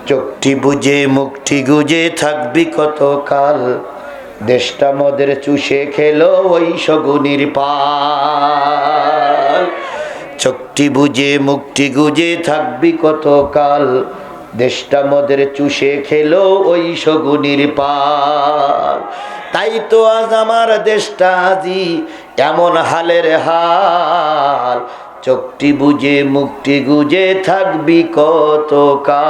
চোখটি বুঝে মুখটি গুজে থাকবি কতকাল, দেশটা মদের চুষে খেলো ওই শগুনির পাল। চোখটি বুঝে মুখটি গুজে থাকবি কতকাল, দেশটা মদের চুষে খেলো ওই শগুনির পাল। তাই তো আজ আমার দেশটা আজি এমন হালের হাল, চোখটি বুঝে মুখটি গুজে থাকবি কতকাল।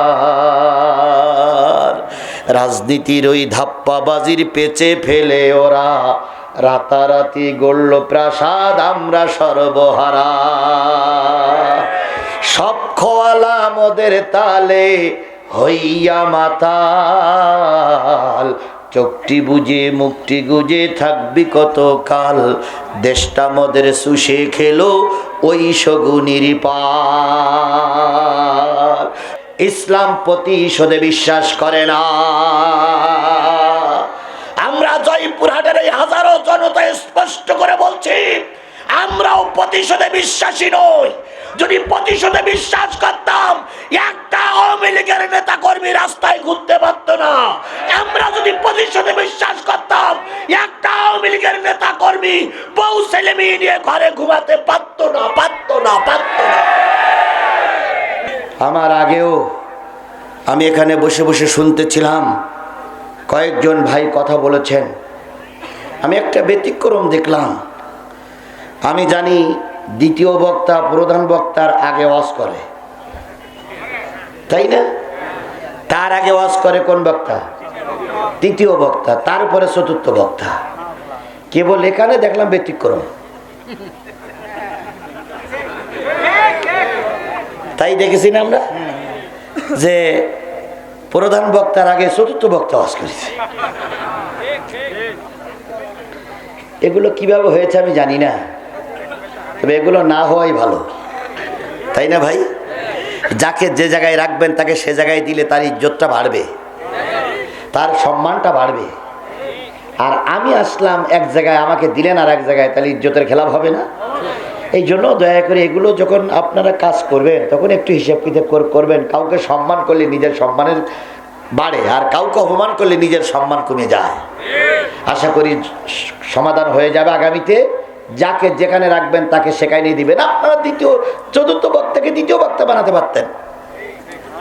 রাজনীতির ওই ধাপ্পাবাজির পেচে ফেলে ওরা রাতারাতি গড়ল প্রাসাদ, আমরা সর্বহারা। সব খোয়ালা মোদের তালে হইয়া মাতাল, চোখটি বুঝে মুখটি গুজে থাকবি কতকাল, দেশটা মদের চুষে খেলো ওই শগুনির পাল। ইসলাম প্রতিশোধে বিশ্বাস করে না। আমরা জয়পুরহাটের এই হাজারো জনতা স্পষ্ট করে বলছি, আমরাও প্রতিশোধে বিশ্বাসী নই। যদি প্রতিশোধে বিশ্বাস করতাম, একটা আওয়ামী লীগের নেতা কর্মী রাস্তায় ঘুরতে পারত না। আমরা যদি প্রতিশোধে বিশ্বাস করতাম, একটা আওয়ামী লীগের নেতা কর্মী বউ ছেলে মেয়ে নিয়ে ঘরে ঘুমাতে পারত না। আমার আগেও আমি এখানে বসে বসে শুনতেছিলাম, কয়েকজন ভাই কথা বলেছেন। আমি একটা ব্যতিক্রম দেখলাম। আমি জানি দ্বিতীয় বক্তা প্রধান বক্তার আগে ওয়াজ করে, তাই না? তার আগে ওয়াজ করে কোন বক্তা? তৃতীয় বক্তা, তারপরে চতুর্থ বক্তা। কেবল এখানে দেখলাম ব্যতিক্রম। তাই দেখেছি না আমরা যে প্রধান বক্তার আগে চতুর্থ বক্তা ওয়াজ করেছে। এগুলো কিভাবে হয়েছে আমি জানি না, তবে এগুলো না হওয়াই ভালো, তাই না ভাই? যাকে যে জায়গায় রাখবেন তাকে সে জায়গায় দিলে তার ইজ্জতটা বাড়বে, তার সম্মানটা বাড়বে। আর আমি আসলাম এক জায়গায়, আমাকে দিলেন আর এক জায়গায়, তাহলে ইজ্জতের খেলাপ হবে না? এই জন্য দয়া করে এগুলো যখন আপনারা কাজ করবেন তখন একটু হিসাব কিতাব করবেন। কাউকে সম্মান করলে নিজের সম্মানের বাড়ে, আর কাউকে অপমান করলে নিজের সম্মান কমে যায়। আশা করি সমাধান হয়ে যাবে আগামীতে। যাকে যেখানে রাখবেন তাকে সেখানে নিয়ে দিবেন। আপনারা চতুর্থ বক্তাকে দ্বিতীয় বক্তা বানাতে পারতেন,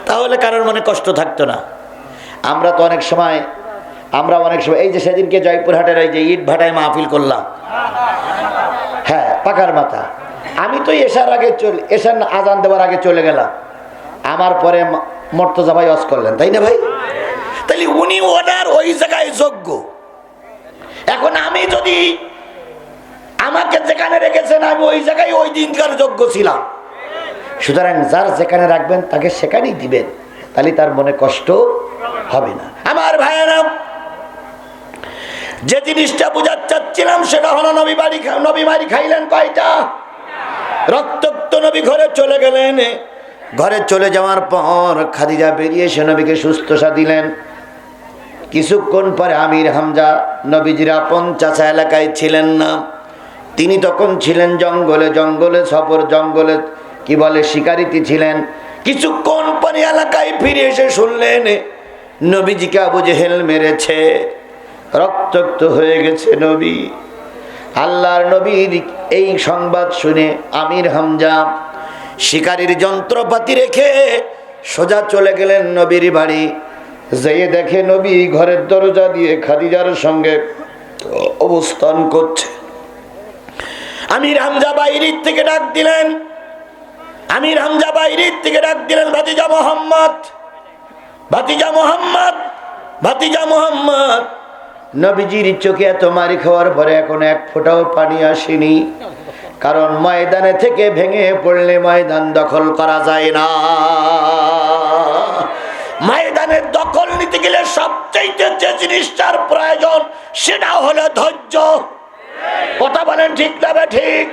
তাহলে কারোর মনে কষ্ট থাকতো না। আমরা অনেক সময় এই যে সেদিনকে জয়পুরহাটের এই যে ইট ভাটায় মাহফিল করলাম, হ্যাঁ পাকার মাথা, আমি তো এশার আজান দেওয়ার আগে চলে গেলাম। আমার পরে মর্তজা ভাই ওয়াজ করলেন, তাই না ভাই? তাহলে উনি ওনার ওই জায়গায় যোগ্য। এখন আমি যদি আমাকে যেখানে রেখেছেন আমি ওই জায়গায় ওই দিনকার যোগ্য ছিলাম। সুতরাং যার যেখানে রাখবেন তাকে সেখানেই দিবেন, তাহলে তার মনে কষ্ট হবে না। আমার ভাইয়েরা, যে জিনিসটা বুঝাতে চাচ্ছিলাম সেটা হলো নবী বাড়ি খাইলেন কয়টা? রক্তাক্ত নবী ঘরে চলে গেলেন। ঘরে চলে যাওয়ার পর খাদিজা বেরিয়ে এসে নবীকে সুস্থতা দিলেন। কিছুক্ষণ পরে আমির হামজা, নবীজির আপন চাচা, এলাকায় ছিলেন না। তিনি তখন ছিলেন জঙ্গলে সফর, জঙ্গলে কি বলে শিকারিতে ছিলেন। কিছুক্ষণ পরে এলাকায় ফিরে এসে শুনলেন নবীজিকে আবু জেহেল মেরেছে, রক্তাক্ত হয়ে গেছে নবী। আল্লাহর নবীর এই সংবাদ শুনে আমির হামজা শিকারির যন্ত্রপাতি রেখে সোজা চলে গেলেন নবীর বাড়ি। যেয়ে দেখে নবী ঘরের দরজা দিয়ে খাদিজার সঙ্গে অবস্থান করছে। আমির হামজা বাইরের থেকে ডাক দিলেন, ভাতিজা মোহাম্মদ। নবীজির চোখে এত মারি খাওয়ার পরে এখন এক ফোঁটাও পানি আসেনি, কারণ ময়দানে থেকে ভেঙে পড়লে ময়দান দখল করা যায় না। ময়দানের দখল নিতে গেলে সবচেয়ে যে জিনিসটার প্রয়োজন সেটা হলো ধৈর্য। কথা বলেন ঠিক না ঠিক?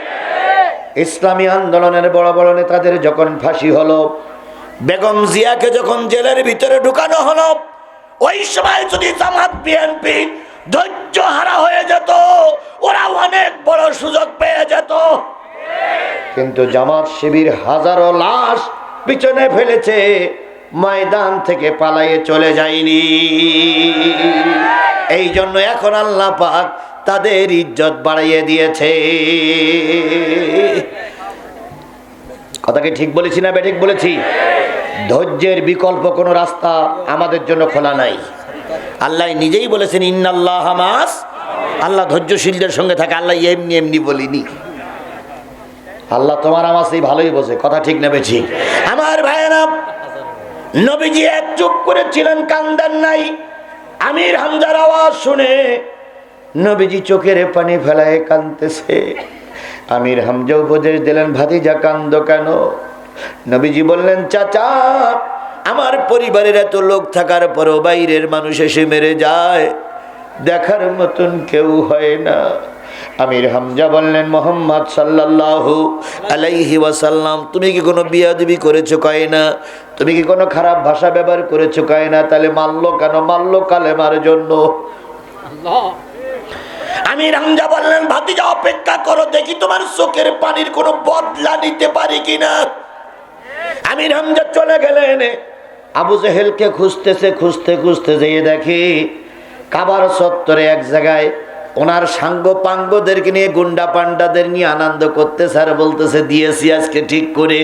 ইসলামী আন্দোলনের বড় বড় নেতাদের যখন ফাঁসি হলো, বেগম জিয়াকে যখন জেলের ভিতরে ঢুকানো হলো, ওই সময় যদি জামাত বিএনপি ধৈর্য হারা হয়ে যেত, ওরা অনেক বড় সুযোগ পেয়ে যেত। কিন্তু জামাত শিবির হাজারো লাশ পিছনে ফেলেছে, ময়দান থেকে পালায়ে চলে যায়নি। এই জন্য এখন আল্লাহ পাক তাদের ইজ্জত বাড়িয়ে দিয়েছে। কথা কি ঠিক বলেছি না বেঠিক বলেছি? ধৈর্যের বিকল্প কোনো রাস্তা আমাদের জন্য খোলা নাই। আল্লাহ নিজেই বলেছেন ইন্নাল্লাহ মাস, আল্লাহ ধৈর্যশীলদের সঙ্গে থাকে। আল্লাহ এমনি এমনি বলিনি। আল্লাহ তোমার আমার সেই ভালোই বোঝে। কথা ঠিক নেবে ঠিক? আমার ভাইয়েরা, নবীজি এক চুপ করেছিলেন, কান্দান নাই। আমির হামজার আওয়াজ শুনে নবীজি চোখের পানি ফেলায় কাঁদতেছে। আমির হামজা উপদেশ দিলেন, ভাতিজা কান্দো কেন? নবীজি বললেন, চাচা, আমার পরিবারের এত লোক থাকার পরও বাইরের মানুষ এসে মেরে যায়, দেখার মতন কেউ হয় না। আমির হামজা বললেন, মোহাম্মদ সাল্লাল্লাহু আলাইহি ওয়াসাল্লাম, তুমি কি কোনো বিয়াদবি করেছো? কয় না। তুমি কি কোনো খারাপ ভাষা ব্যবহার করেছো? কয় না। তাহলে মারলো কেন? মারলো কালেমার জন্য। আমির হামজা বললেন, ভাতিজা অপেক্ষা করো, দেখি তোমার চোখের পানির কোনো বদলা নিতে পারি কিনা। আমির হামজা চলে গেলেন, আবু জেহেলকে খুঁজতেছে, খুঁজতে খুঁজতে যেয়ে দেখি কাবার চত্বরে এক জায়গায় ওনার সাঙ্গ পাঙ্গদেরকে নিয়ে, গুন্ডা পান্ডাদের নিয়ে আনন্দ করতে স্যার বলতেছে, দিয়েছি আজকে ঠিক করে,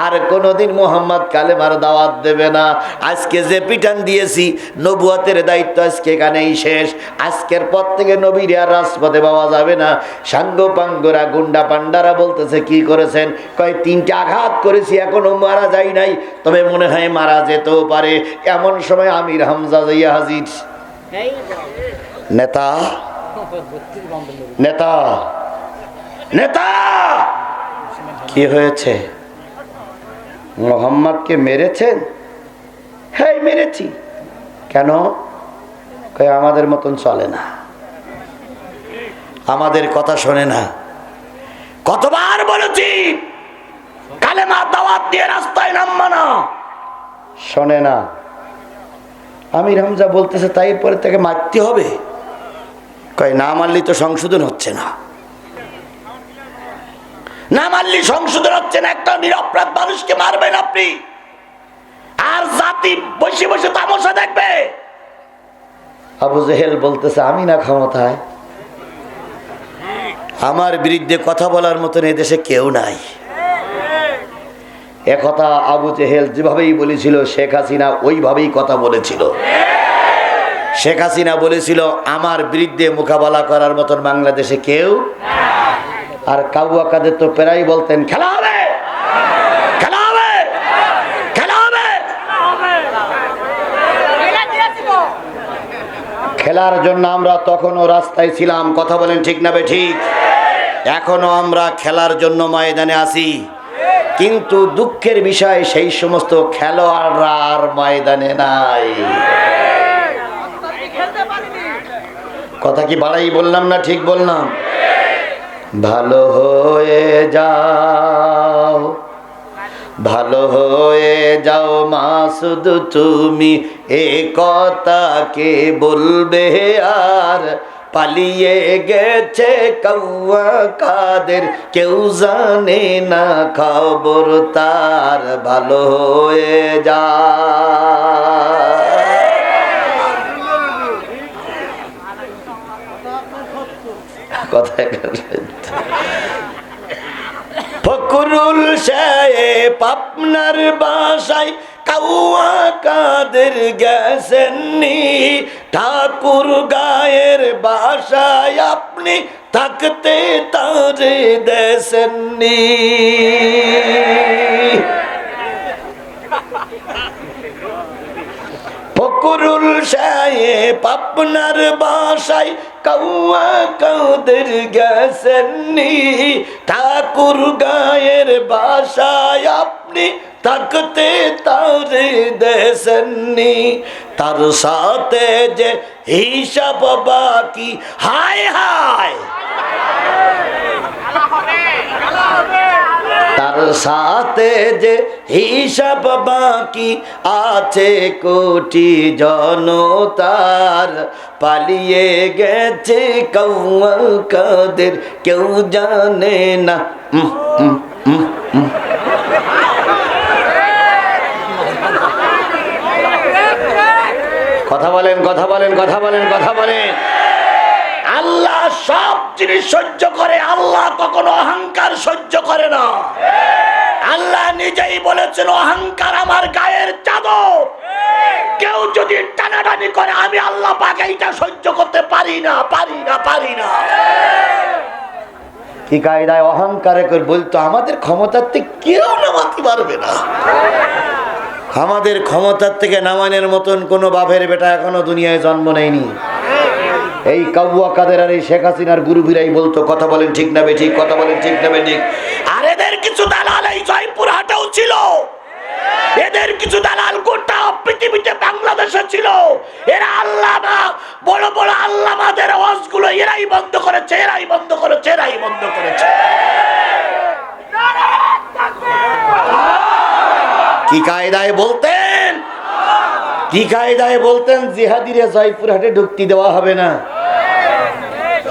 আর কোনোদিন মোহাম্মদ কালেমার দাওয়াত দেবে না। আজকে যে পিটান দিয়েছি, নবুয়তের দায়িত্ব আজকে এখানেই শেষ। আজকের পর থেকে নবীর আর রাজপথে পাওয়া যাবে না। সাঙ্গ পাঙ্গরা, গুন্ডা পান্ডারা বলতেছে, কি করেছেন? কয়, 3টা আঘাত করেছি, এখনো মারা যায় নাই, তবে মনে হয় মারা যেতেও পারে। এমন সময় আমির হামজা যাইয়া হাজির। নেতা নেতা নেতা, কি হয়েছে? মোহাম্মদকে মেরেছেন? হ্যাঁ মেরেছি। কেন? আমাদের মতন চলে না, আমাদের কথা শোনে না। কতবার বলেছি কালেমার দাওয়াত দিয়ে রাস্তায় নামবা না, শোনে না। আমির হামজা বলতেছে, তাই পরে তাকে মারতে হবে? কয়, না মারলি তো সংশোধন হচ্ছে না, না মারলি সংশোধন হচ্ছে না। একটা নিরপরাধ মানুষকে মারবেন আপনি, আর জাতি বসে বসে তামাশা দেখবে। আবু জেহেল বলতেছে, আমি না ক্ষমতায়, আমার বিরুদ্ধে কথা বলার মতন এদেশে কেউ নাই। একথা আবু জেহেল যেভাবেই বলেছিল, শেখ হাসিনা ওইভাবেই কথা বলেছিল। শেখ হাসিনা বলেছিল, আমার বিরুদ্ধে মোকাবেলা করার মতন বাংলাদেশে কেউ। আর কাউয়া কাদের তো প্রায় বলতেন, খেলা হবে, খেলা হবে, খেলা হবে। খেলার জন্য আমরা তখনও রাস্তায় ছিলাম। কথা বলেন ঠিক না বে ঠিক? এখনো আমরা খেলার জন্য ময়দানে আছি, কিন্তু দুঃখের বিষয় সেই সমস্ত খেলোয়াড়রা আর ময়দানে নাই। কথা কি বাড়াই বললাম না ঠিক বললাম? ভালো হয়ে যাও, ভালো হয়ে যাও মাসুদ তুমি, এ কথা কে বলবে আর? পালিয়ে গেছে কাউয়া কাদের, কেউ জানে না খবর তার। ভালো হয়ে যা। ফকরুল সাহেব আপনার বাসায় কাউয়া কাদের গেছেননি, ঠাকুর গায়ের বাসায় আপনি থাকতে তারে দেশেননি। ফকরুল সাহেব আপনার বাসায় কাউয়া কাদের গেছেননি, ঠাকুর গায়ের বাসায় আপনি থাকতে তারে দেশেননি। তার সাথে যে হিসাব বাকি, হায় হায়, তার সাথে যে হিসাব বাকি আছে কোটি জনতার। পালিয়ে গেছে কাউয়া কাদের, কেউ জানে না। কথা বলেন, কথা বলেন, কথা বলেন, কথা বলেন। আল্লাহ সব জিনিস সহ্য করে, আল্লাহ কখনো অহংকার সহ্য করে না। আল্লাহ নিজেই বলেছেন অহংকার আমার গায়ের চাদর, কেউ যদি টানাটানি করে আমি আল্লাহ পাক এইটা সহ্য করতে পারি না, পারি না, পারি না। কি কায়দায় অহংকারে করে বলতো আমাদের ক্ষমতার থেকে কেউ নামাতে পারবে না। আমাদের ক্ষমতার থেকে নামানোর মতন কোন বাপের বেটা এখনো দুনিয়ায় জন্ম নেয়নি। এই কাউয়া কাদের আর এই শেখ হাসিনার গুরুবিরাই বলতো, কথা বলেন ঠিক না বেঠিক, কথা বলেন ঠিক না বেঠিক। আর এদের কিছু দালাল এই জয়পুরহাটেও ছিল, এদের কিছু দালাল গোটা পৃথিবীতে বাংলাদেশে ছিল। এরা আল্লামা, বড় বড় আল্লামাদের ওয়াজগুলো এরাই বন্ধ করেছে, এরাই বন্ধ করেছে, এরাই বন্ধ করেছে। কি কায়দায় বলতেন, কি কায়দায় বলতেন জিহাদিরে জয়পুরহাটে ঢুকতে দেওয়া হবে না।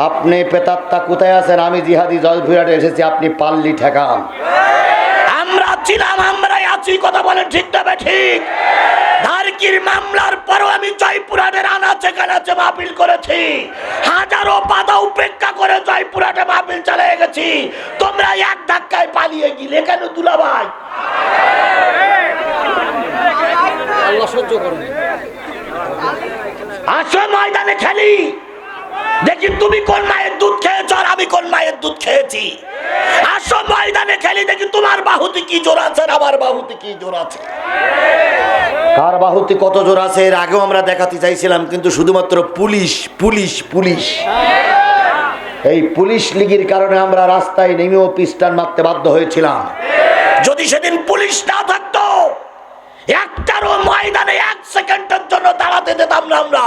আপনি পেতাত্তা কোথায় আছেন, আমি জিহাদি জয়পুরহাটে এসেছি, আপনি পাল্লি ঠেকান। আমরা ছিলাম, আমরাই আছি, কথা বলেন ঠিক না ঠিক। ধারকির মামলার পরও আমি জয়পুরহাটের আনাচে কানাচে মাহফিল করেছি, হাজারো বাধা উপেক্ষা করে জয়পুরহাটে মাহফিল চালিয়ে গেছি। তোমরা এক ধাক্কায় পালিয়ে গেলে কেন দুলাভাই? আসো ময়দানে খেলি, দেখি তুমি কোন মায়ের দুধ খেয়েছ আর আমি কোন মায়ের দুধ খেয়েছি। আসো ময়দানে খেলি, দেখি তোমার বাহুতে কি জোর আছে আর আমার বাহুতে কি জোর আছে। কার বাহুতে কত জোর আছে এর আগেও আমরা দেখাতে চাইছিলাম, কিন্তু শুধুমাত্র পুলিশ পুলিশ পুলিশ, এই পুলিশ লীগের কারণে আমরা রাস্তায় নেমেও পিস্টান মারতে বাধ্য হয়েছিলাম। যদি সেদিন পুলিশ না থাকতো একটারও ময়দানে এক সেকেন্ডের জন্য দাঁড়াতে দিতাম না আমরা।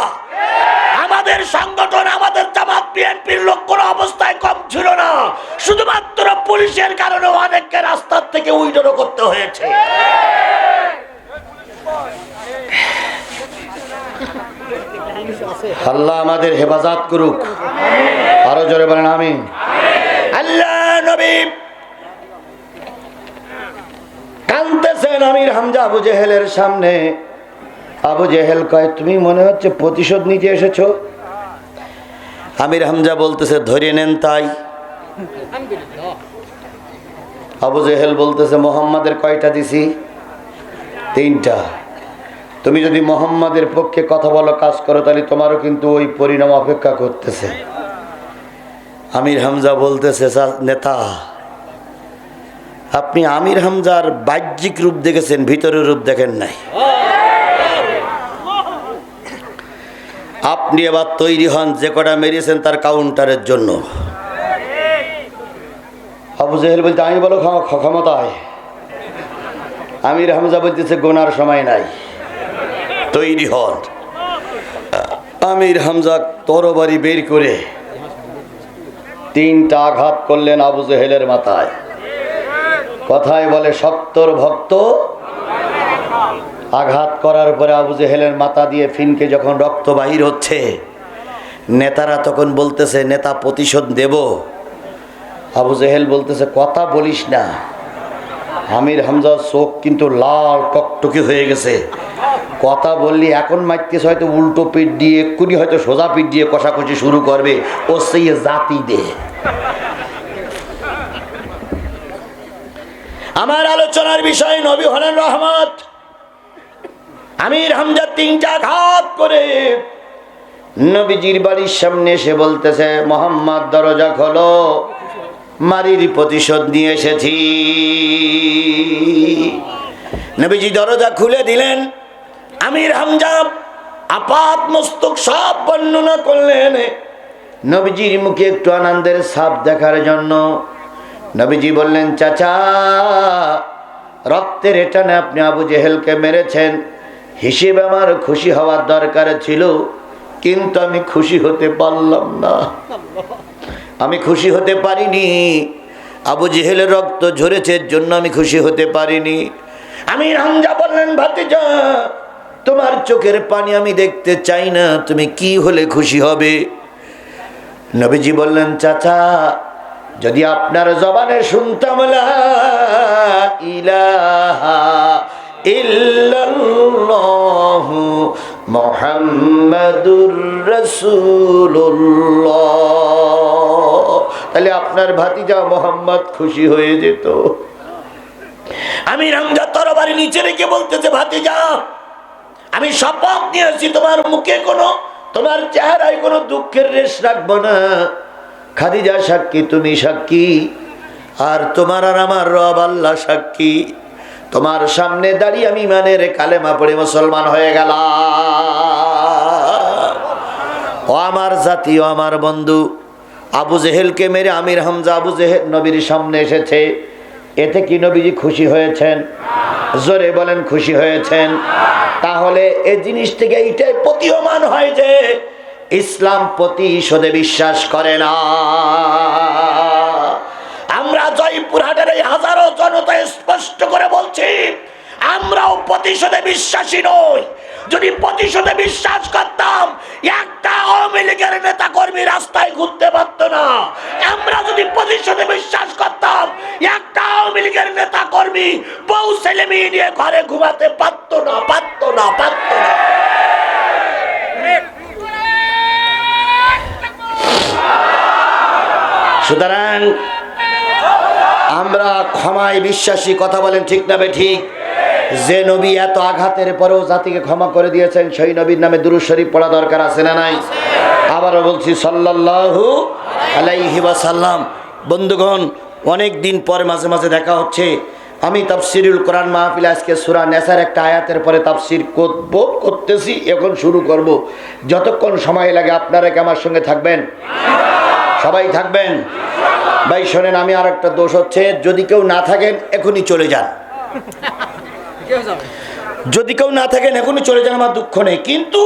আমাদের সংগঠন, আমাদের জামাত বিএনপির লোক কোনো অবস্থায় কম ছিল না, শুধুমাত্র পুলিশের কারণে অনেককে রাস্তার থেকে উইড্রো করতে হয়েছে। আল্লাহ আমাদের হেফাজত করুক, আরো জোরে বলেন আমিন। আল্লাহ নবী কাঁদতেছেন আমির হামজা আবু জেহেলের সামনে। আবু জেহেল কয়, তুমি মনে হচ্ছে প্রতিশোধ নিতে এসেছো। আমির হামজা বলতেছে, ধরে নেন তাই। আবু জেহেল বলতেছে, মোহাম্মদের কয়টা দিছি? 3টা। তুমি যদি মোহাম্মদের পক্ষে কথা বলো, কাজ করো, তাহলে তোমারও কিন্তু ওই পরিণাম অপেক্ষা করতেছে। আমির হামজা বলতেছে, নেতা আপনি আমির হামজার বাহ্যিক রূপ দেখেছেন, ভিতরের রূপ দেখেন নাই। আপনি এবার তৈরি হন, যে কটা মেরেছেন তার কাউন্টারের জন্য। আবু জেহেল বলতে, আমি বলো ক্ষমতায়। আমির হামজা বলতেছে, গোনার সময় নাই, তৈরি হন। আমির হামজা তরবারি বের করে 3টা আঘাত করলেন আবু জেহেলের মাথায়। কথায় বলে শক্তর ভক্ত। আঘাত করার পরে আবু জেহেলের মাথা দিয়ে ফিনকে যখন রক্ত বাহির হচ্ছে, নেতারা তখন বলতেছে, নেতা প্রতিশোধ দেব। আবু জেহেল বলতেছে, কথা বলিস না। আমির হামজার চোখ কিন্তু লাল টকটকি হয়ে গেছে। কথা বললি এখন মারতেছে, হয়তো উল্টো পিঠ দিয়ে, এক্ষুনি হয়তো সোজা পিঠ দিয়ে কষাকষি শুরু করবে। ও সেই জাতি দে। আমার আলোচনার বিষয় নবী হলেন রহমত। আমির হামজা 3টা আঘাত করে নবীজির বাড়ির সামনে এসে বলতেছে, মোহাম্মদ দরজা খোলো, মারির প্রতিশোধ নিয়ে এসেছি। নবীজি দরজা খুলে দিলেন। আমির হামজা আপাত মস্তক সব বর্ণনা করলেন নবীজির মুখে একটু আনন্দের ছাপ দেখার জন্য। নবীজি বললেন, চাচা রক্তের টানে আপনি আবু জেহেলকে মেরেছেন, হিসেবে আমার খুশি হওয়ার দরকার ছিল, কিন্তু আমি খুশি হতে পারলাম না, আমি খুশি হতে পারিনি। আবু জেহেলের রক্ত ঝরেছে, এর জন্য আমি খুশি হতে পারিনি। আমির হামজা বললেন, ভাতিজা তোমার চোখের পানি আমি দেখতে চাই না, তুমি কি হলে খুশি হবে? নবীজি বললেন, চাচা যদি আপনার জবানে শুনতাম লা ইলাহা ইল্লাল্লাহু মুহাম্মাদুর রাসূলুল্লাহ। তাহলে আপনার ভাতিজা মোহাম্মদ খুশি হয়ে যেত। আমি হামজা তরবারি নিচে রেখে বলতেছে, ভাতিজা আমি শপথ নিয়েছি তোমার মুখে কোনো, তোমার চেহারায় কোনো দুঃখের রেশ রাখবো না। খাদিজা সাক্ষী, তুমি সাক্ষী, আর তোমার আর আমার রব আল্লাহ সাক্ষী। তোমার সামনে দাঁড়িয়ে আমি ইমানের কালেমা পড়ে মুসলমান হয়ে গেলাম। ও আমার জাতি, ও আমার বন্ধু, আবু জেহেলকে মেরে আমির হামজা আবু জেহেল নবীর সামনে এসেছে। এতে কি নবীজি খুশি হয়েছেন? জোরে বলেন, খুশি হয়েছেন? তাহলে এই জিনিস থেকে এইটাই প্রতীয়মান হয় যে ইসলাম প্রতিশোধে বিশ্বাস করে না। আমরা জয়পুরহাটের এই হাজারো জনতা স্পষ্ট করে বলছি, আমরাও প্রতিশোধে বিশ্বাসী নই। যদি প্রতিশোধে বিশ্বাস করতাম, একটা আওয়ামী লীগের নেতা কর্মী রাস্তায় ঘুরতে পারত না। আমরা যদি প্রতিশোধে বিশ্বাস করতাম, একটা আওয়ামী লীগের নেতা কর্মী বউ ছেলে মেয়ে নিয়ে ঘরে ঘুমাতে পারত না। সুতরাং আমরা ক্ষমায় বিশ্বাসী। কথা বলেন ঠিক না ঠিক? যে নবী এত আঘাতের পরেও জাতিকে ক্ষমা করে দিয়েছেন, সেই নবীর নামে দুরূদ শরীফ পড়া দরকার আছে না নাই? আবারও বলছি, সাল্লাল্লাহু আলাইহি ওয়াসাল্লাম। বন্ধুগণ, অনেক দিন পরে মাঝে মাঝে দেখা হচ্ছে। আমি তাফসিরুল কোরআন মাহফিলে আজকে সূরা নেসার একটা আয়াতের পরে তাফসির করতেছি, এখন শুরু করব। যতক্ষণ সময় লাগে আপনারা কি আমার সঙ্গে থাকবেন? সবাই থাকবেন? ভাই শোনেন, আমি আর একটা দোষ হচ্ছে, যদি কেউ না থাকেন এখনই চলে যান। যদি কেউ না থাকেন এখনই চলে যান, আমার দুঃখ নেই। কিন্তু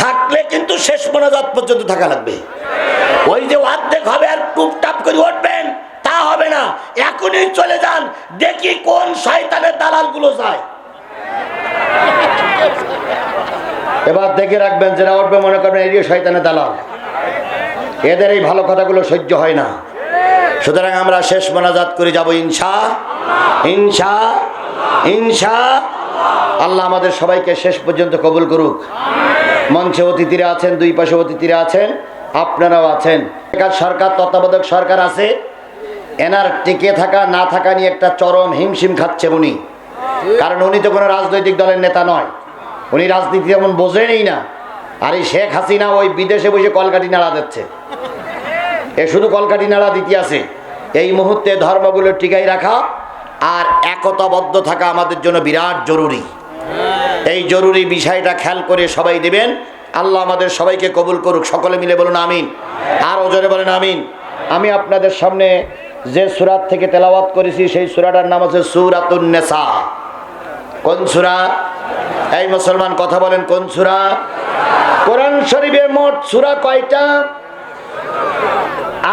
থাকলে কিন্তু শেষ মোনাজাত পর্যন্ত থাকা লাগবে। ওই যে অর্ধেক হবে আর টুপটাপ করে উঠবেন, তা হবে না। এখনই চলে যান, দেখি কোন শয়তানের দালাল গুলো যায়। এবার দেখে রাখবেন, যারা উঠবে মনে করবেন এই শয়তানের দালাল, এদের এই ভালো কথাগুলো সহ্য হয় না। সুতরাং আমরা শেষ মোনাজাত করে যাব ইনশাআল্লাহ। আমাদের সবাইকে শেষ পর্যন্ত কবুল করুক। মঞ্চে অতিথিরা আছেন, দুই পাশে অতিথিরা আছেন, আপনারাও আছেন। সরকার, তত্ত্বাবধায়ক সরকার আছে, এনার টিকে থাকা না থাকা নিয়ে একটা চরম হিমশিম খাচ্ছে উনি। কারণ উনি তো কোনো রাজনৈতিক দলের নেতা নয়, উনি রাজনীতি যেমন বোঝেনই না। আর এই শেখ হাসিনা ওই বিদেশে বসে কলকাঠি নাড়া দিচ্ছে, এ শুধু কলকাঠি নাড়া দিতে আছে। এই মুহূর্তে ধর্মগুলো টিকাই রাখা আর একতাবদ্ধ থাকা আমাদের জন্য বিরাট জরুরি। এই জরুরি বিষয়টা খেয়াল করে সবাই দেবেন। আল্লাহ আমাদের সবাইকে কবুল করুক। সকলে মিলে বলুন আমিন। আর ওজোরে বলেন আমিন। আমি আপনাদের সামনে যে সূরা থেকে তেলাওয়াত করেছি, সেই সূরাটার নাম হচ্ছে সূরাতুন নিসা। কোন সূরা? এই মুসলমান কথা বলেন, কোন সূরা? কোরআন শরীফে মোট সূরা কয়টা?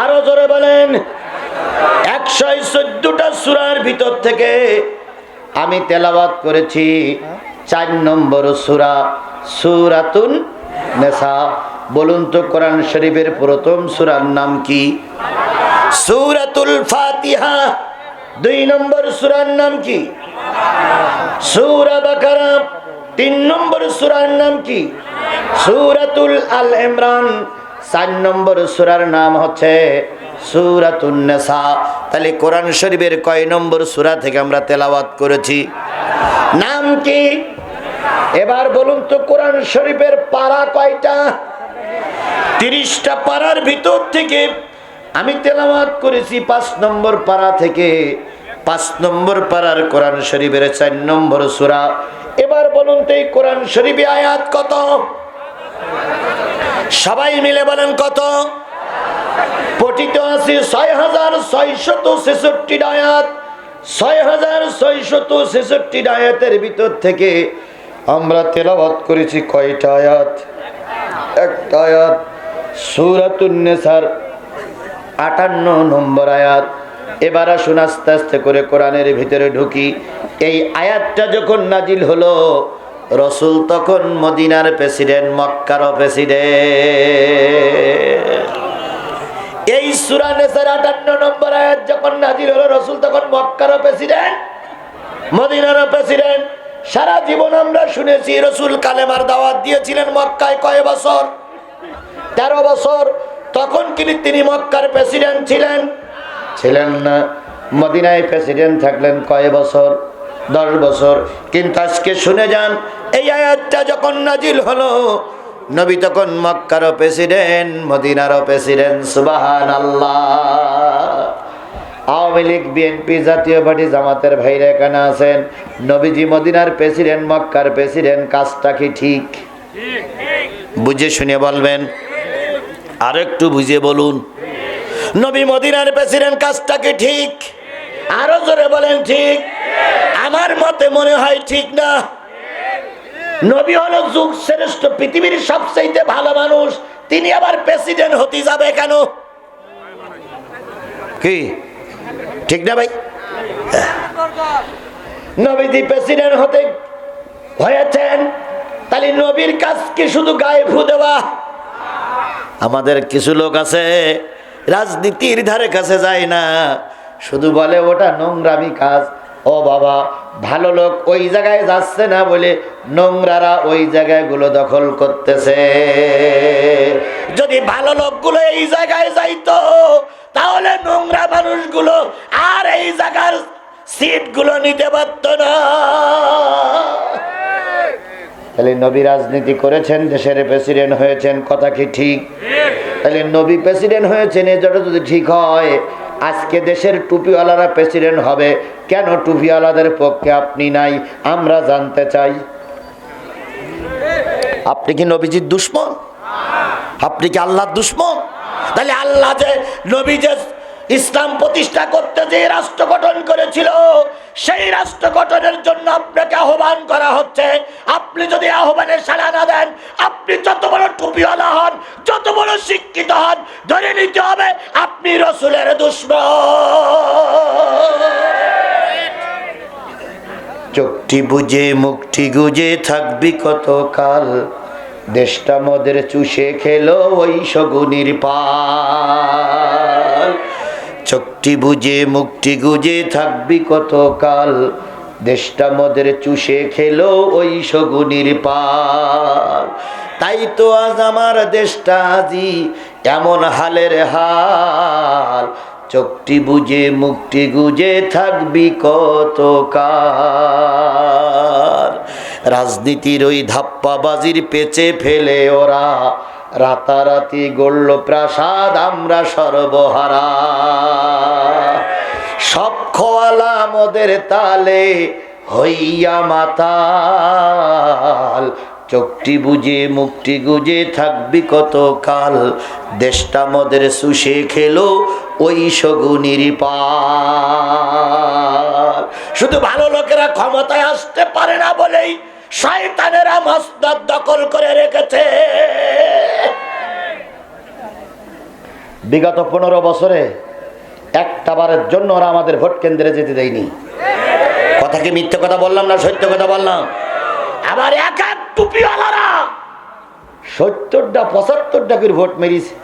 আরো জোরে বলেন। 114টা সূরার ভিতর থেকে আমি তেলাওয়াত করেছি 4 নম্বর সূরা, সূরাতুন নিসা। বলুন তো কোরআন শরীফের প্রথম সূরার নাম কি? সূরাতুল ফাতিহা। 2 নম্বর সূরার নাম কি? সূরা বাকারা। 3 নম্বর সূরার নাম কি? সূরাতুল আল ইমরান। 4 নম্বর সূরার নাম হচ্ছে সূরাতুন নিসা। তাহলে কোরআন শরীফের কয় নম্বর সূরা থেকে আমরা তেলাওয়াত করেছি? নাম কি? এবার বলুন তো কোরআন শরীফের পারা কয়টা? 30টা পারার ভিতর থেকে আমি তেলাওয়াত করেছি 5 নম্বর পারা থেকে। 5 নম্বর পারার কোরআন শরীফের 4 নম্বর সূরা। এবার বলুন তো এই কোরআন শরীফে আয়াত কত? সবাই মিলে বলেন কত? পঠিত আছে 6666 আয়াত। 6666 আয়াতের ভিতর থেকে আমরা তেলাওয়াত করেছি কয়টা আয়াত? একটা আয়াত। সূরাতুন নিসার 58 নম্বর আয়াত। এবার আসুন আস্তে আস্তে করে কোরআনের ভিতরে ঢুকি। এই আয়াতটা যখন নাজিল হলো, রাসূল তখন মদিনার প্রেসিডেন্ট, মক্কার প্রেসিডেন্ট। এই সূরা নিসার 58 নম্বর আয়াত যখন নাজিল হলো, রাসূল তখন মক্কার প্রেসিডেন্ট, মদিনার প্রেসিডেন্ট। সারা জীবন আমরা শুনেছি রাসূল কালেমার দাওয়াত দিয়েছিলেন মক্কায় কয় বছর? 13 বছর। তখন তিনি মক্কার প্রেসিডেন্ট ছিলেন না। মদিনায় প্রেসিডেন্ট থাকলেন কয় বছর? 10 বছর। কিন্তু আজকে শুনে যান, এই আয়াতটা যখন নাজিল হলো, নবী তখন মক্কারও প্রেসিডেন্ট, মদিনারও প্রেসিডেন্ট। সুবহানাল্লাহ। Awami League, BNP, Jatiya Party, জামাতের ভাইরা এখানে আছেন। নবীজি মদিনার প্রেসিডেন্ট, মক্কার প্রেসিডেন্ট, কাজটা কি ঠিক? বুঝে শুনে বলবেন, আর একটু বুঝে বলুন। নবী মদিনার প্রেসিডেন্ট, কাজটা কি ঠিক? আরো জোরে বলেন ঠিক। আমার মতে মনে হয় ঠিক না। নবী হলো যুগ শ্রেষ্ঠ, পৃথিবীর সবচেয়ে ভালো মানুষ, তিনি আবার প্রেসিডেন্ট হতে যাবে কেন? কি ঠিক না ভাই? নবীজি প্রেসিডেন্ট হতে হয়েছেন, তাহলে নবীর কাজ কি শুধু গায়ে ফু দেওয়া? আমাদের কিছু লোক আছে রাজনীতির ধারে কাছে যায় না, শুধু বলে ওটা নোংরামি কাজ। ও বাবা, ভালো লোক ওই জায়গায় যাচ্ছে না বলে নোংরারা ওই জায়গাগুলো দখল করতেছে। যদি ভালো লোকগুলো এই জায়গায় যাইতো, তাহলে নোংরা মানুষগুলো আর এই জায়গার সিটগুলো নিতে পারতো না। তাহলে নবী রাজনীতি করেছেন, দেশের প্রেসিডেন্ট হয়েছেন, কথা কি ঠিক? তাহলে নবী প্রেসিডেন্ট হয়েছেন, এটা যদি ঠিক হয়, আজকে দেশের টুপিওয়ালারা প্রেসিডেন্ট হবে কেন? টুপিওয়ালাদের পক্ষে আপনি নাই, আমরা জানতে চাই। আপনি কি নবীজির দুশমন? আপনি কি আল্লাহর দুশমন? তাহলে আল্লাহ যে নবী যে ইসলাম প্রতিষ্ঠা করতে যে রাষ্ট্র গঠন করেছিল, সেই রাষ্ট্র গঠনের জন্য আপনাকে আহ্বান করা হচ্ছে। আপনি যদি আহ্বানে সাড়া না দেন, আপনি যত বড় টুপিওয়ালা হন, যত বড় শিক্ষিত হন, ধরে নিতে হবে আপনি রাসূলের দুশমন। চোখটি বুঝে মুখটি গুজে থাকবি কতকাল, দেশটা মদের চুষে খেলো ওই শগুনির পাল। চোখটি বুঝে মুখটি গুজে থাকবি কতকাল, দেশটা মদের চুষে খেলো ওই শগুনির পাল। তাই তো আজ আমার দেশটা আজি এমন হালের হাল, চোখটি বুঝে মুখটি গুজে থাকবি কতকাল। রাজনীতির ওই ধাপ্পাবাজির পেচে ফেলে ওরা রাতারাতি গড়ল প্রাসাদ, আমরা সর্বহারা। সব খোয়ালা মদের তালে হইয়া মাতাল, চোখটি বুঝে মুখটি গুজে থাকবি কতকাল, দেশটা মদের শুষে খেলো ওই শগুনির পাল। শুধু ভালো লোকেরা ক্ষমতায় আসতে পারে না বলেই শয়তানেরা মসনদ দখল করে রেখেছে। বিগত 15 বছরে একটা বারের জন্য ওরা আমাদের ভোট কেন্দ্রে যেতে দেয়নি। কথা কি মিথ্যে কথা বললাম না সত্য কথা বললাম? আবার এক এক টুপিওয়ালারা 70টা 75টা করে ভোট মেরিছে।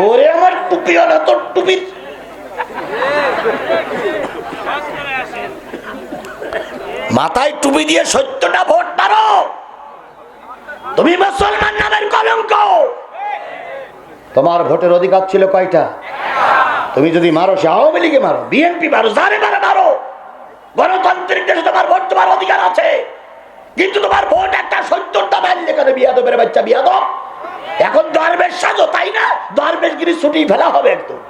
ওরে আমার টুপিওয়ালা, তোর টুপি মাথায় টুপি দিয়ে 70টা ভোট মারো, তুমি মুসলমান নামের কলঙ্ক। তোমার ভোটের অধিকার ছিল কয়টা? তুমি যদি মারো, সে আওয়ামী লীগে মারো, বিএনপি মারো, যারে মারো, গণতান্ত্রিক দেশে তোমার ভোট, তোমার অধিকার আছে। কিন্তু তোমার ভোট একটা 70টা মারলে কেন? বিয়াদবের বাচ্চা বিয়াদব। এখন দরবেশ সাজো, তাই না? দরবেশগিরি ছুটি ফেলা হবে একদম।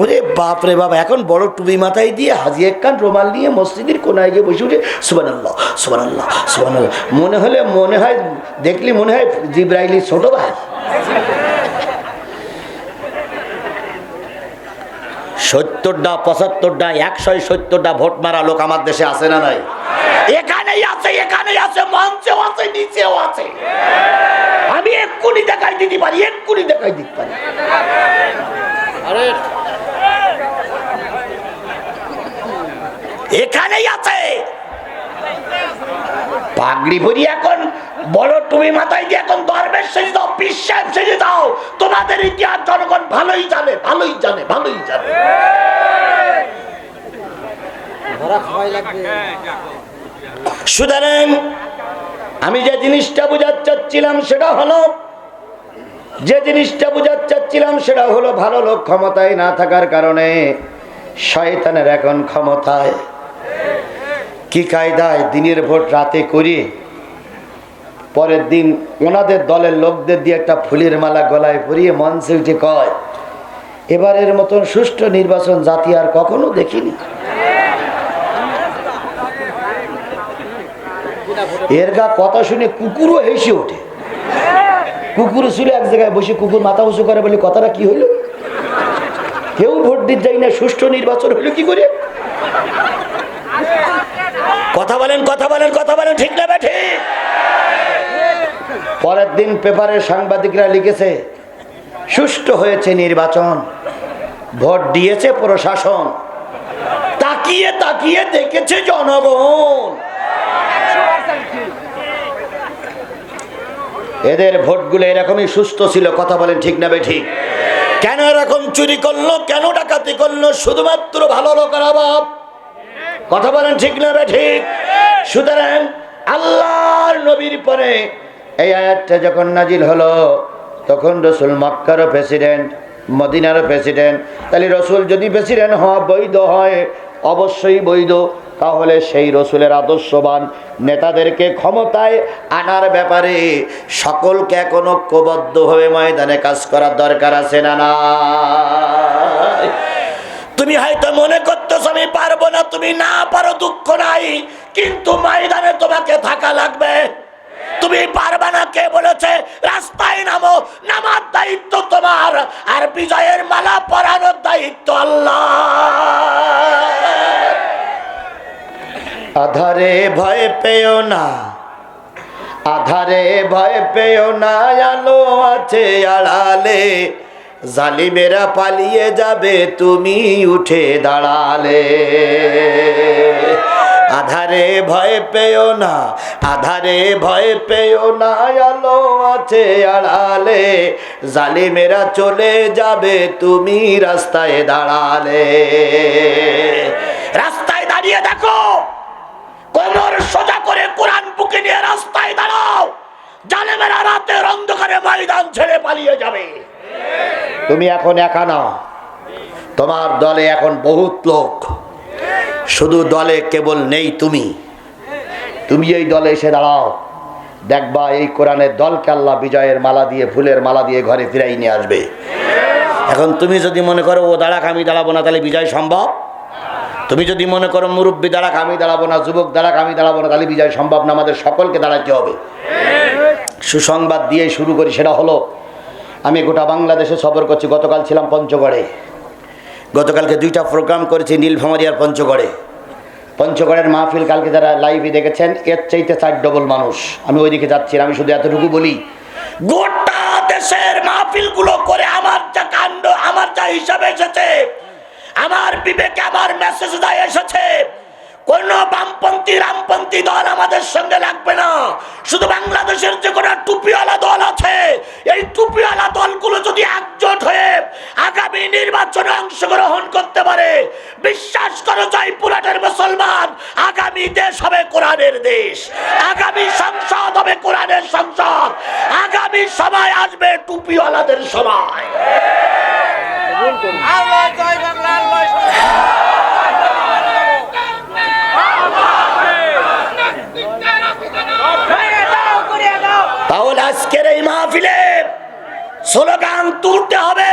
ওরে বাপ রে বাপ, এখন বড় টুপি মাথায় দিয়ে হাজি একখান রুমাল নিয়ে মসজিদের কোনায় গিয়ে বসে উঠে সুবহানাল্লাহ সুবহানাল্লাহ সুবহানাল্লাহ, মনে হয় দেখলি মনে হয় জিবরাইলি ছোট ভাই। 70টা 75টা 170টা ভোট মারা লোক আমার দেশে আছে না নাই? এখানেই আছে, মঞ্চেও আছে, নিচেও আছে। আমি এক্ষুনি দেখাই দিতে পারি। এখানেই আছে। পাগড়ি ভরি এখন বড় টুপি মাথায় দিয়ে এখন দরবেশ সেজে দাও, পীর সাহেব সেজে দাও। তোমাদের ইতিহাস জনগণ ভালোই জানে। সুতরাং আমি যে জিনিসটা বোঝাতে চাচ্ছিলাম সেটা হলো ভালো লোক ক্ষমতায় না থাকার কারণে শয়তানের এখন ক্ষমতায়। কি কায়দায় দিনের ভোট রাতে করি, পরের দিন ওনাদের দলের লোকদের দিয়ে একটা ফুলের মালা গলায় পরিয়ে মঞ্চে উঠে কয়, এবারের মতন সুষ্ঠু নির্বাচন জাতি আর কখনো দেখিনি। এর গা কথা শুনে কুকুরও হেসে ওঠে। কুকুর ছিল এক জায়গায় বসে, কুকুর মাথা উঁচু করে বলে কথাটা কি হইল, কেউ ভোট দিতে যাই না, সুষ্ঠু নির্বাচন হইল কি করে? কথা বলেন ঠিক না ঠিক? পরের দিন পেপারে সাংবাদিকরা লিখেছে, সুষ্ঠু হয়েছে নির্বাচন, ভোট দিয়েছে প্রশাসন, তাকিয়ে তাকিয়ে দেখেছে জনগণ। এদের ভোটগুলো এরকমই সুস্থ ছিল। কথা বলেন ঠিক না ঠিক? কেন এরকম চুরি করলো, কেন ডাকাতি করলো? শুধুমাত্র ভালো লোকের অভাব। কথা বলেন ঠিক না ঠিক? সুতরাং আল্লাহর নবীর পরে এই আয়াতটা যখন নাজিল হলো, তখন রসুল মক্কারও প্রেসিডেন্ট, মদিনারও প্রেসিডেন্ট। তাহলে রসুল যদি প্রেসিডেন্ট হওয়া বৈধ হয়, অবশ্যই বৈধ, তাহলে সেই রসুলের আদর্শবান নেতাদেরকে ক্ষমতায় আনার ব্যাপারে সকলকে এখন ঐক্যবদ্ধভাবে ময়দানে কাজ করার দরকার আছে না না? তুমি হয়তো মনে করতেছ আমি পারবো না, তুমি না পারো দুঃখ নাই, কিন্তু ময়দানে তোমাকে থাকা লাগবে। তুমি পারবা না কে বলেছে? রাস্তায় নামো, নামার দায়িত্ব তোমার, আর বিজয়ের মালা পরানোর দায়িত্ব আল্লাহ। আধারে ভয় পেও না, আধারে ভয় পেও না, আলো আছে আড়ালে, জালিমেরা পালিয়ে যাবে তুমি উঠে দাঁড়ালে। আধারে ভয় পেও না, আধারে ভয় পেও না, আলো আছে আড়ালে, জালিমেরা চলে যাবে তুমি রাস্তায় দাঁড়ালে। রাস্তায় দাঁড়িয়ে দেখো, কোমর সোজা করে কোরআন বুকে নিয়ে রাস্তায় দাঁড়াও, জালেমেরা রাতের অন্ধকারে ময়দান ছেড়ে পালিয়ে যাবে। তুমি এখন একা না, তোমার দলে এখন বহুত লোক, শুধু দলে কেবল নেই তুমি। তুমি এই দলে এসে দাঁড়াও, দেখবা এই কোরআনের দলকে আল্লাহ বিজয়ের মালা দিয়ে, ফুলের মালা দিয়ে ঘরে ফিরাই নিয়ে আসবে। এখন তুমি যদি মনে করো ও দাঁড়াক আমি দাঁড়াবো না, তাহলে বিজয় সম্ভব? তুমি যদি মনে করো মুরব্বী দাঁড়াক আমি দাঁড়াবো না, যুবক দাঁড়াক আমি দাঁড়াবো না, তাহলে বিজয় সম্ভব না। আমাদের সকলকে দাঁড়াতে হবে। সুসংবাদ দিয়ে শুরু করি, সেটা হলো আমি গোটা বাংলাদেশে সফর করছি। গতকাল ছিলাম পঞ্চগড়ে, গতকালকে 2টা প্রোগ্রাম করেছি নীলফামারী আর পঞ্চগড়ে। পঞ্চগড়ের মাহফিল কালকে যারা লাইভে দেখেছেন, এর চাইতে 4 ডবল মানুষ। আমি ওইদিকে যাচ্ছি, আমি শুধু এতটুকু বলি, গোটা দেশের মাহফিলগুলো করে আমার যা কাণ্ড, আমার যা হিসাবে এসেছে, আমার বিবেকে আমার মেসেজ এসেছে, কোন বামপন্থী রামপন্থী দল আমাদের সঙ্গে লাগবে না। শুধু বাংলাদেশের যে কোনো টুপিওয়ালা দল আছে, এই টুপিওয়ালা দলগুলো যদি একজোট হয়ে আগামী নির্বাচনে অংশগ্রহণ করতে পারে, বিশ্বাস করো জয়পুরহাটের মুসলমান, আগামী দেশ হবে কোরআনের দেশ, আগামী সংসদ হবে কোরআনের সংসদ, আগামী সময় আসবে টুপিওয়ালাদের সময়। তাহলে আজকের এই মাহফিলে স্লোগান তুলতে হবে,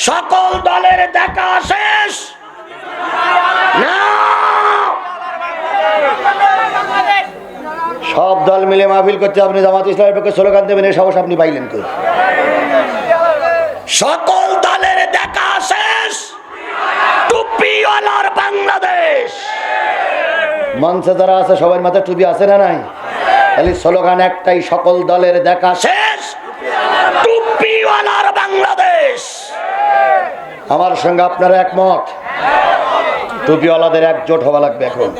সকল দলের দেখা শেষ না। সব দল মিলে মাহফিল করছে, আপনি জামাত ইসলামের পক্ষে স্লোগান দেবেন, এই সাহস আপনি পাইলেন কই? সকল দলের দেখা শেষ, টুপিওয়ালার বাংলাদেশ। মঞ্চে যারা আছে সবার মাথায় টুপি আছে না নাই? তাহলে স্লোগান একটাই, সকল দলের দেখা শেষ, টুপিওয়ালার বাংলাদেশ। আমার সঙ্গে আপনারা একমত? টুপিওয়ালাদের একজোট হওয়া লাগবে এখন।